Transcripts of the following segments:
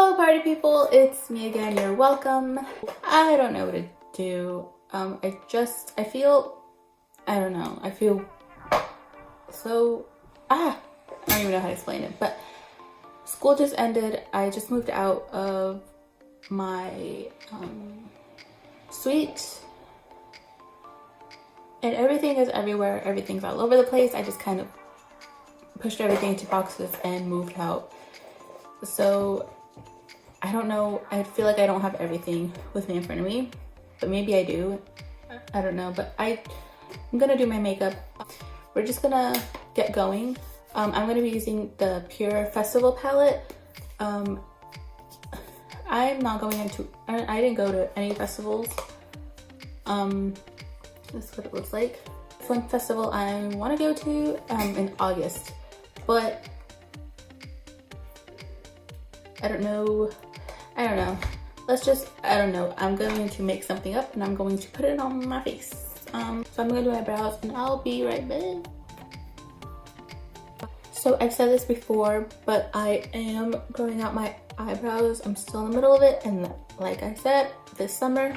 Hello party people, it's me again, you're welcome. I don't know what to do. I feel so, I don't even know how to explain it, but school just ended. I just moved out of my suite and everything is everywhere. Everything's all over the place. I just kind of pushed everything into boxes and moved out. So I don't know, I feel like I don't have everything with me in front of me, but maybe I do. I don't know, but I'm gonna do my makeup. We're just gonna get going. I'm gonna be using the Pure Festival palette. I'm not going into, I didn't go to any festivals. This is what it looks like. One festival I want to go to in August, but I don't know. I'm going to make something up and I'm going to put it on my face. So I'm gonna do my brows and I'll be right back. So I've said this before, but I am growing out my eyebrows. I'm still in the middle of it, and like I said, this summer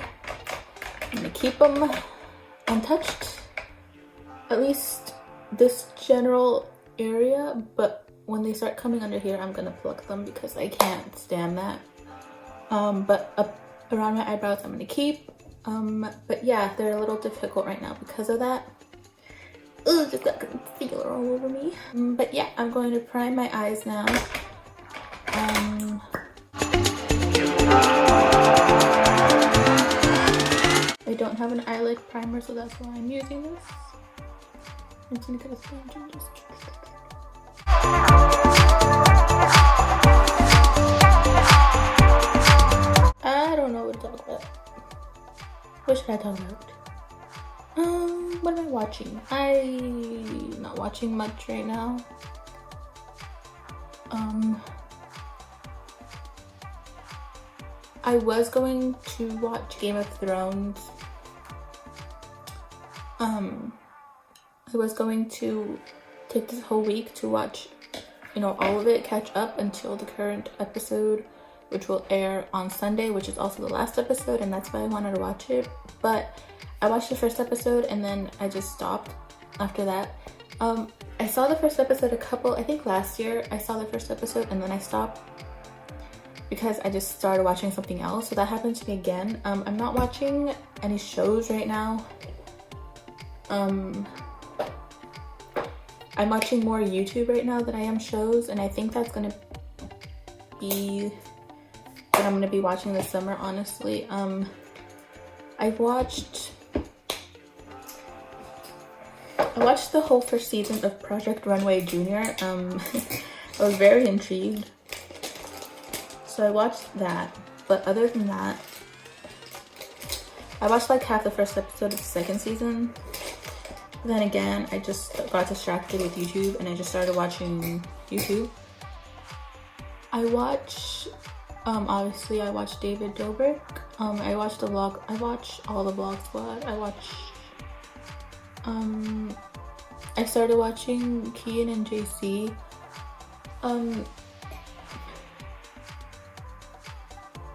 I'm gonna keep them untouched, at least this general area, but when they start coming under here, I'm gonna pluck them because I can't stand that. But up around my eyebrows, I'm gonna keep. But yeah, they're a little difficult right now because of that. Ugh, just got concealer all over me. But yeah, I'm going to prime my eyes now. I don't have an eyelid primer, so that's why I'm using this. I'm just gonna get a sponge and just... I don't know what to talk about. What should I talk about? What am I watching? I'm not watching much right now. I was going to watch Game of Thrones. I was going to take this whole week to watch, all of it, catch up until the current episode, which will air on Sunday, which is also the last episode, and that's why I wanted to watch it. But I watched the first episode and then I just stopped after that. I saw the first episode I think last year I saw the first episode and then I stopped because I just started watching something else. So that happened to me again. I'm not watching any shows right now. I'm watching more YouTube right now than I am shows, and I think that's gonna be what I'm gonna be watching this summer, honestly. I watched the whole first season of Project Runway Junior. I was very intrigued, so I watched that. But other than that, I watched like half the first episode of the second season. Then again, I just got distracted with YouTube and I just started watching YouTube. I watch, obviously I watch David Dobrik. I watch the vlog, I watch all the vlog squad. I started watching Kian and JC.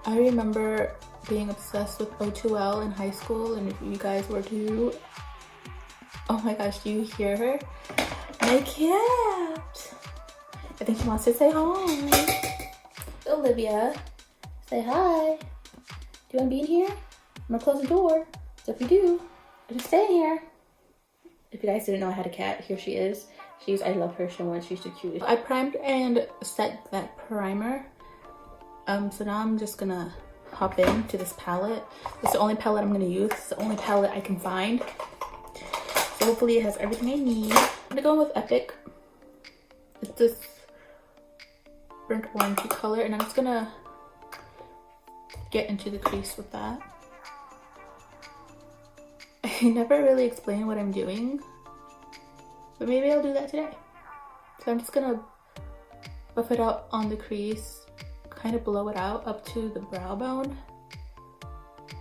I remember being obsessed with O2L in high school, and if you guys were too, oh my gosh, do you hear her? My cat! I think she wants to say hi. Olivia, say hi. Do you want to be in here? I'm gonna close the door. So if you do, just stay here. If you guys didn't know I had a cat, here she is. I love her so much, she's the cutest. I primed and set that primer. So now I'm just gonna hop into this palette. It's the only palette I'm gonna use. It's the only palette I can find. So hopefully it has everything I need. I'm gonna go with Epic. It's this burnt orangey color, and I'm just gonna get into the crease with that. I never really explain what I'm doing, but maybe I'll do that today. So I'm just gonna buff it out on the crease, kind of blow it out up to the brow bone,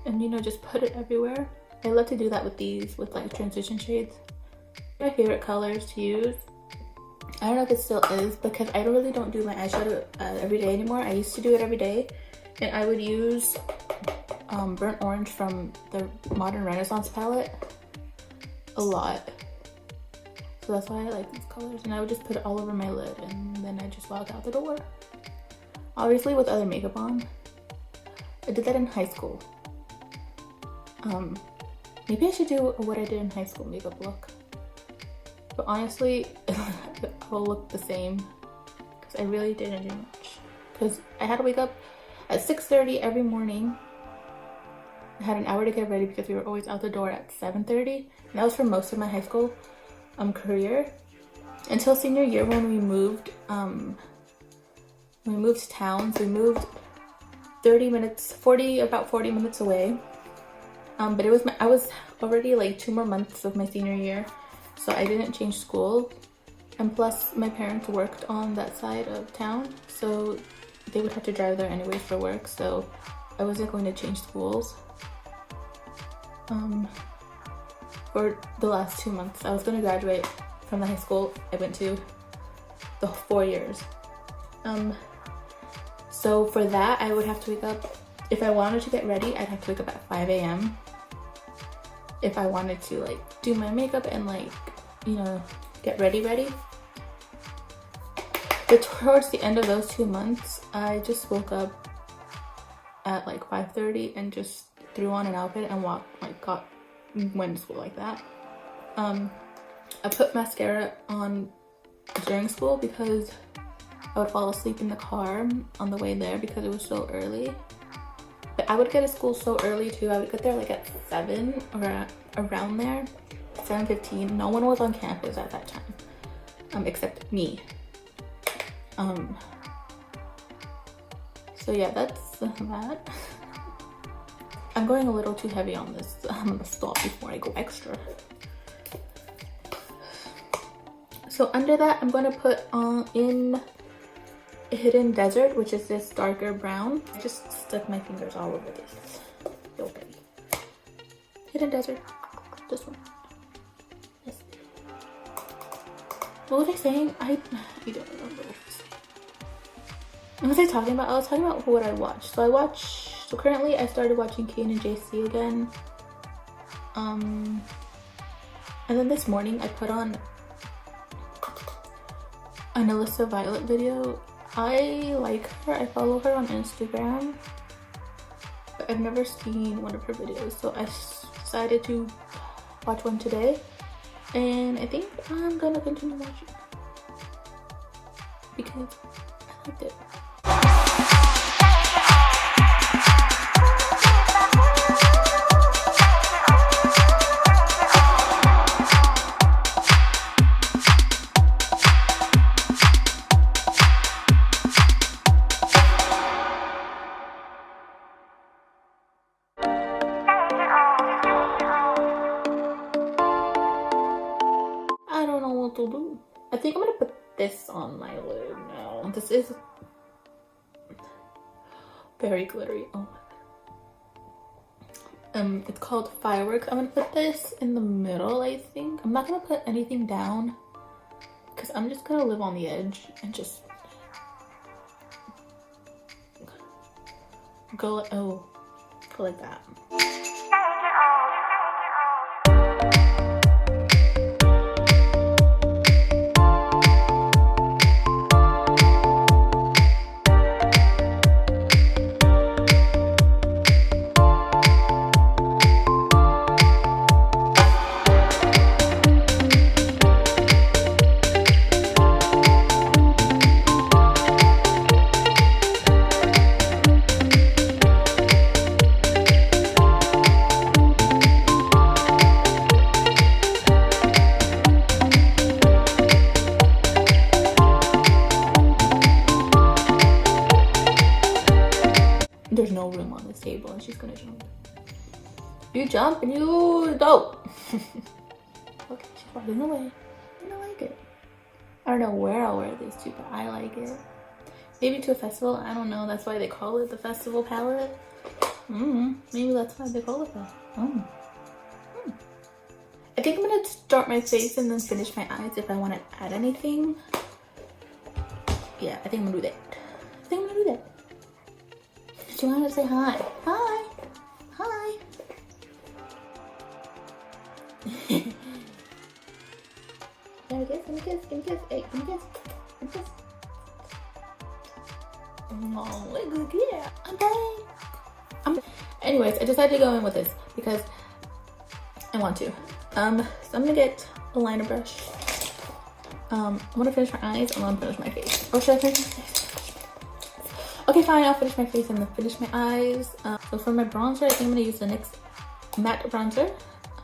and just put it everywhere. I love to do that with these, with like transition shades. My favorite colors to use I don't know if it still is because I really don't do my eyeshadow every day anymore. I used to do it every day, and I would use burnt orange from the Modern Renaissance palette a lot. So that's why I like these colors, and I would just put it all over my lid and then I just walk out the door. Obviously with other makeup on. I did that in high school. Maybe I should do what I did in high school makeup look. But honestly, it will look the same because I really didn't do much. Because I had to wake up at 6:30 every morning. I had an hour to get ready because we were always out the door at 7:30. And that was for most of my high school career. Until senior year when we moved towns. We moved 30 minutes, about 40 minutes away. But I was already like 2 more months of my senior year, so I didn't change school. And plus my parents worked on that side of town, so they would have to drive there anyways for work, so I wasn't going to change schools. For the last 2 months, I was going to graduate from the high school I went to the 4 years. So for that, I would have to wake up, if I wanted to get ready, I'd have to wake up at 5 a.m. if I wanted to like do my makeup and like, you know, get ready. But towards the end of those 2 months, I just woke up at like 5:30 and just threw on an outfit and went to school like that. I put mascara on during school because I would fall asleep in the car on the way there because it was so early. But I would get to school so early too. I would get there like at 7 or around there, 7:15. No one was on campus at that time, except me. So yeah, that's that. I'm going a little too heavy on this. I'm gonna stop before I go extra. So under that, I'm gonna put in Hidden Desert, which is this darker brown. I just stuck my fingers all over this. Okay. Hidden Desert, this one. Yes. What was I saying? I don't remember. What was I talking about? I was talking about what I watched. So currently I started watching Kane and JC again. And then this morning I put on an Alyssa Violet video. I like her, I follow her on Instagram, but I've never seen one of her videos, so I decided to watch one today, and I think I'm gonna continue watching because I liked it. I think I'm gonna put this on my lid now. This is very glittery. Oh my god. It's called Fireworks. I'm gonna put this in the middle, I think. I'm not gonna put anything down because I'm just gonna live on the edge and just go like that. There's no room on this table and she's gonna jump. You jump and you don't. Okay, she's running away. I don't like it. I don't know where I'll wear this to, but I like it. Maybe to a festival, I don't know. That's why they call it the festival palette. Maybe that's why they call it that. I think I'm gonna start my face and then finish my eyes if I want to add anything. yeah, I think I'm gonna do that. I think I'm gonna do that. She wanted to say hi. Hi. Hi. Give me a kiss, give me a kiss, give me a kiss. Hey, give me a kiss. Give me a kiss. Oh, look at that. Okay. Anyways, I decided to go in with this because I want to. So I'm gonna get a liner brush. I wanna finish my eyes and then finish my face. Or should I finish my face? Okay, fine, I'll finish my face and then finish my eyes. So for my bronzer, I think I'm gonna use the NYX matte bronzer.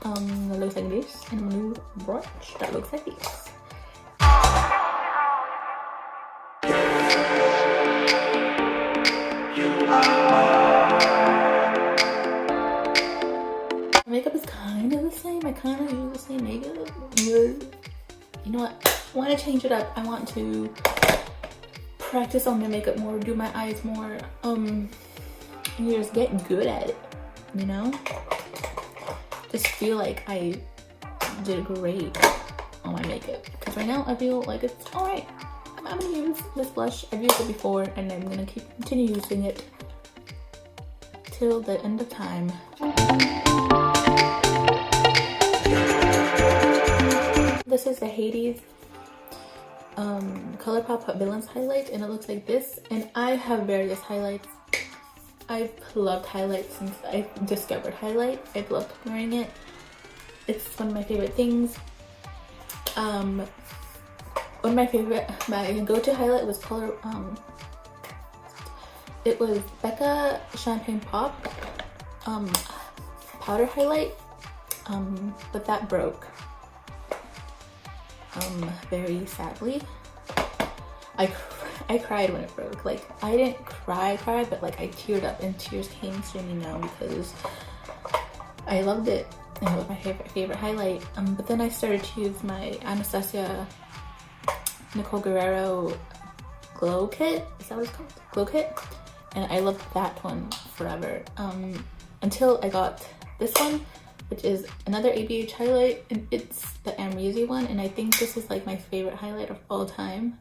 That looks like this. And I'm gonna use a brush that looks like this. Makeup is kind of the same. I kind of use the same makeup, but you know what? I want to change it up. I want to practice on my makeup more, do my eyes more, and just get good at it, you know? Just feel like I did great on my makeup. Because right now I feel like it's alright. I'm gonna use this blush. I've used it before and I'm gonna continue using it till the end of time. This is the Hades ColourPop Villains highlight, and it looks like this. And I have various highlights. I've loved highlights since I discovered highlight. I've loved wearing it. It's one of my favorite things. One of my go-to highlight was it was Becca Champagne Pop powder highlight, but that broke very sadly. I cried when it broke. Like, I didn't cry, but like I teared up and tears came streaming down because I loved it and it was my favorite highlight. But then I started to use my Anastasia Nicole Guerrero Glow Kit. Is that what it's called? Glow Kit? And I loved that one forever. Until I got this one, which is another ABH highlight, and it's the Amrezy one, and I think this is like my favorite highlight of all time.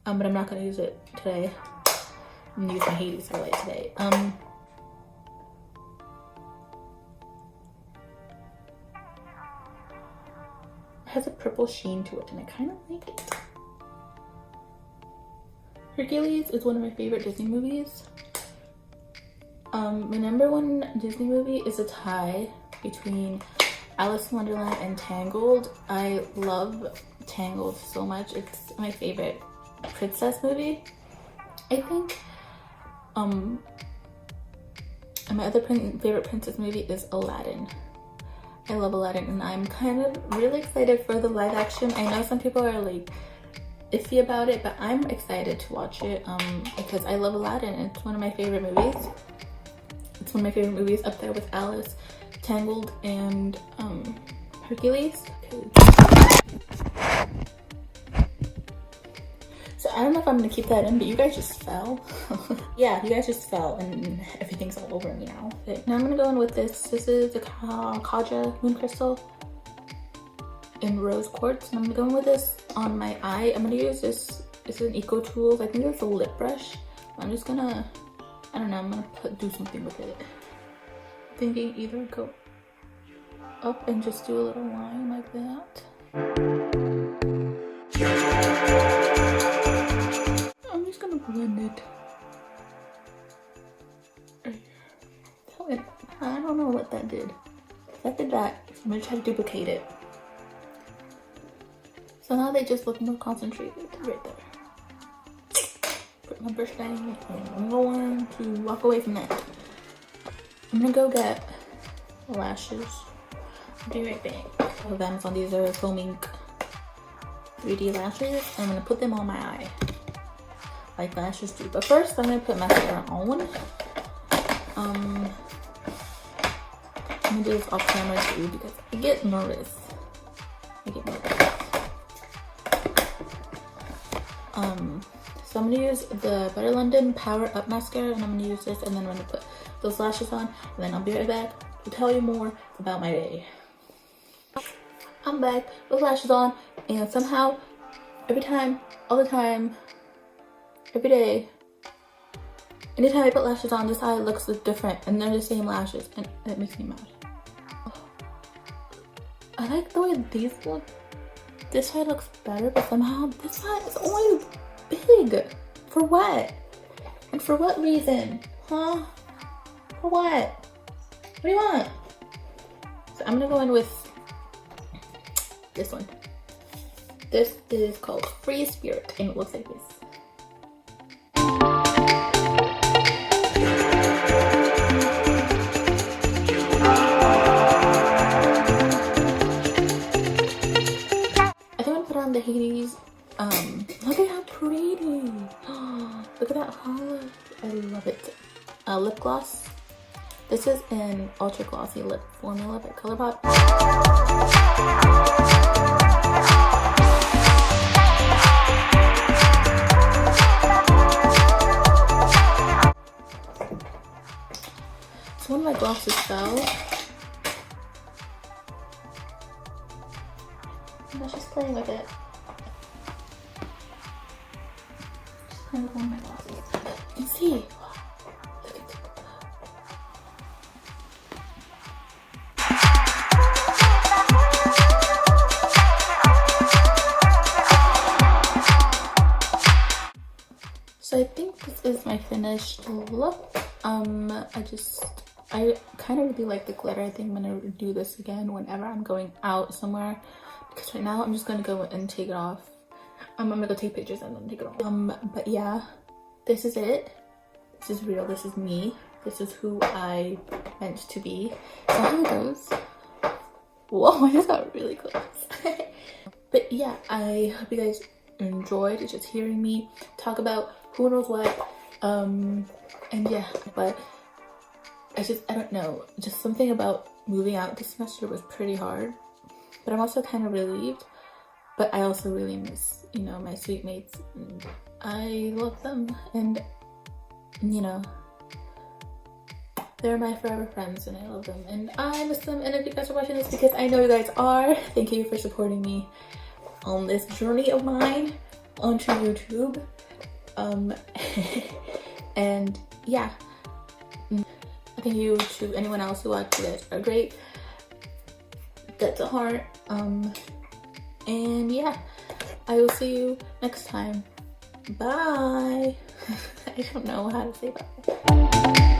But I'm not gonna use it today. I'm gonna use my Hades highlight today. It has a purple sheen to it, and I kind of like it. Hercules is one of my favorite Disney movies. My number one Disney movie is a tie between Alice in Wonderland and Tangled. I love Tangled so much. It's my favorite princess movie, I think. And my other favorite princess movie is Aladdin. I love Aladdin, and I'm kind of really excited for the live action. I know some people are like iffy about it, but I'm excited to watch it because I love Aladdin. It's one of my favorite movies. It's one of my favorite movies, up there with Alice, Tangled, and Hercules. So I don't know if I'm gonna keep that in, but you guys just fell. Yeah, you guys just fell and everything's all over me now. Okay, now I'm gonna go in with this. This is the Kaja Moon Crystal in Rose Quartz. And I'm gonna go in with this on my eye. I'm gonna use this. This is an Eco Tools. I think it's a lip brush. I'm just gonna, I don't know, I'm gonna do something with it. Thinking either go up and just do a little line like that. I'm just gonna blend it. I don't know what that did. That did that. I'm gonna try to duplicate it. So now they just look more concentrated right there. Put my brush down and I'm going to walk away from that. I'm gonna go get lashes. I'll be right back. So Amazon, these are foaming 3D lashes. I'm gonna put them on my eye, like lashes do. But first, I'm gonna put mascara on. I'm gonna do this off camera too because I get nervous. So I'm gonna use the Butter London Power Up Mascara, and I'm gonna use this, and then I'm gonna put those lashes on, and then I'll be right back to tell you more about my day. I'm back with lashes on, and somehow, every time, all the time, every day. Anytime I put lashes on, this eye looks different and they're the same lashes and it makes me mad. I like the way these look. This side looks better, but somehow this side is only big. For what? And for what reason? Huh? For what? What do you want? So I'm gonna go in with this one. This is called Free Spirit and it looks like this. The Hades, look at how pretty. Look at that hollow. I love it. Lip gloss. This is an ultra glossy lip formula by ColourPop. So one of my glosses fell. I was just playing with it. Just playing with one of my glosses. You can see. Look at it. So I think this is my finished look. I kind of really like the glitter. I think I'm gonna do this again whenever I'm going out somewhere. Because right now I'm just gonna go and take it off. I'm gonna go take pictures and then take it off. But yeah, this is it. This is real. This is me. This is who I meant to be. So here it goes. Whoa, I just got really close. But yeah, I hope you guys enjoyed just hearing me talk about who knows what. And yeah, but I don't know. Just something about moving out this semester was pretty hard. But I'm also kind of relieved, but I also really miss, you know, my sweet mates, and I love them, and you know, they're my forever friends, and I love them, and I miss them. And if you guys are watching this, because I know you guys are, thank you for supporting me on this journey of mine onto YouTube. And yeah, thank you to anyone else who watched. You guys are great. That's a heart. And yeah, I will see you next time. Bye. I don't know how to say bye.